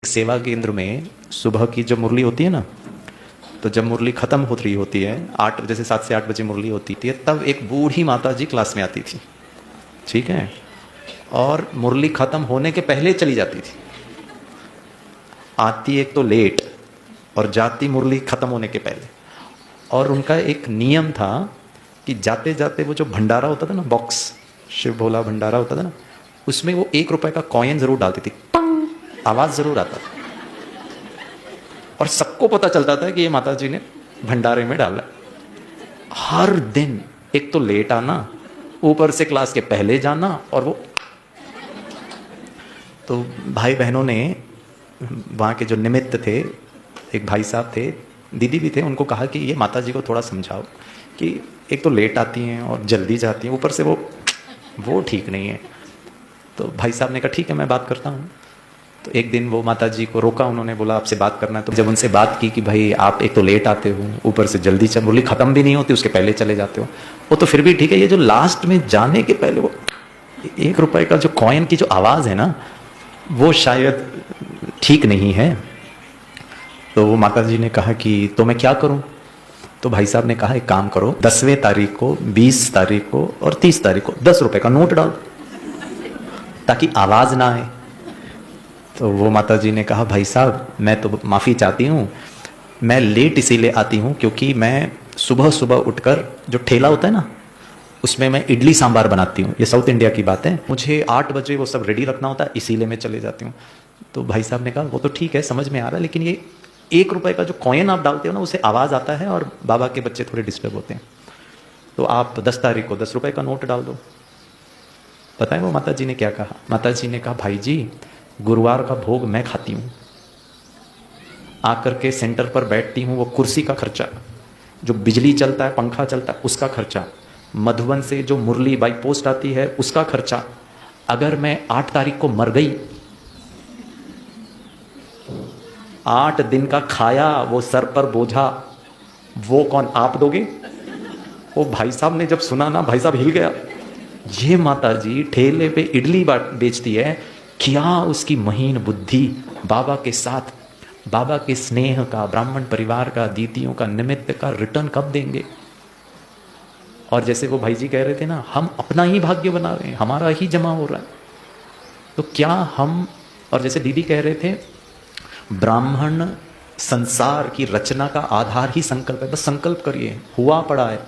सेवा केंद्र में सुबह की जब मुरली होती है ना, तो जब मुरली खत्म हो रही होती है 8 जैसे 7 से 8 बजे मुरली होती थी, तब एक बूढ़ी माता जी क्लास में आती थी, ठीक है, और मुरली खत्म होने के पहले चली जाती थी। आती एक तो लेट और जाती मुरली खत्म होने के पहले। और उनका एक नियम था कि जाते जाते वो जो भंडारा होता था ना, बॉक्स शिव भोला भंडारा होता था ना, उसमें वो 1 रुपए का कॉइन जरूर डालती थी, पंग आवाज जरूर आता था, और सबको पता चलता था कि ये माता जी ने भंडारे में डाला। हर दिन एक तो लेट आना, ऊपर से क्लास के पहले जाना, और वो तो भाई बहनों ने वहाँ के जो निमित्त थे, एक भाई साहब थे, दीदी भी थे, उनको कहा कि ये माता जी को थोड़ा समझाओ कि एक तो लेट आती हैं और जल्दी जाती हैं, ऊपर से वो ठीक नहीं है। तो भाई साहब ने कहा ठीक है मैं बात करता हूँ। तो एक दिन वो माता जी को रोका, उन्होंने बोला आपसे बात करना है। तो जब उनसे बात की कि भाई आप एक तो लेट आते हो, ऊपर से जल्दी मुरली खत्म भी नहीं होती, उसके पहले चले जाते हो, वो तो फिर भी ठीक है, ये जो लास्ट में जाने के पहले वो 1 रुपए का जो कॉइन की जो आवाज़ है ना, वो शायद ठीक नहीं है। तो वो माता जी ने कहा कि तो मैं क्या करूं? तो भाई साहब ने कहा एक काम करो, 10वें तारीख को, 20 तारीख को और 30 तारीख को 10 रुपए का नोट डाल, ताकि आवाज ना आए। तो वो माता जी ने कहा भाई साहब मैं तो माफ़ी चाहती हूँ, मैं लेट इसीलिए आती हूँ क्योंकि मैं सुबह सुबह उठकर जो ठेला होता है ना, उसमें मैं इडली सांबार बनाती हूँ, ये साउथ इंडिया की बात है, मुझे 8 बजे वो सब रेडी रखना होता है, इसीलिए मैं चले जाती हूँ। तो भाई साहब ने कहा वो तो ठीक है, समझ में आ रहा है, लेकिन ये 1 रुपए का जो कॉइन आप डालते हो ना, उसे आवाज़ आता है और बाबा के बच्चे थोड़े डिस्टर्ब होते हैं, तो आप 10 तारीख को 10 रुपए का नोट डाल दो। पता है वो माता जी ने क्या कहा? माता जी ने कहा भाई जी गुरुवार का भोग मैं खाती हूँ, आकर के सेंटर पर बैठती हूँ, वो कुर्सी का खर्चा, जो बिजली चलता है, पंखा चलता है, उसका खर्चा, मधुबन से जो मुरली बाई पोस्ट आती है उसका खर्चा। अगर मैं 8 तारीख को मर गई, 8 दिन का खाया वो सर पर बोझा, वो कौन आप दोगे? वो भाई साहब ने जब सुना ना, भाई साहब हिल गया, ये माता जी ठेले पे इडली बेचती है, क्या उसकी महीन बुद्धि बाबा के साथ, बाबा के स्नेह का, ब्राह्मण परिवार का, दीदियों का, निमित्त का रिटर्न कब देंगे? और जैसे वो भाई जी कह रहे थे ना, हम अपना ही भाग्य बना रहे हैं, हमारा ही जमा हो रहा है, तो क्या हम, और जैसे दीदी कह रहे थे, ब्राह्मण संसार की रचना का आधार ही संकल्प है, बस संकल्प करिए, हुआ पड़ा है।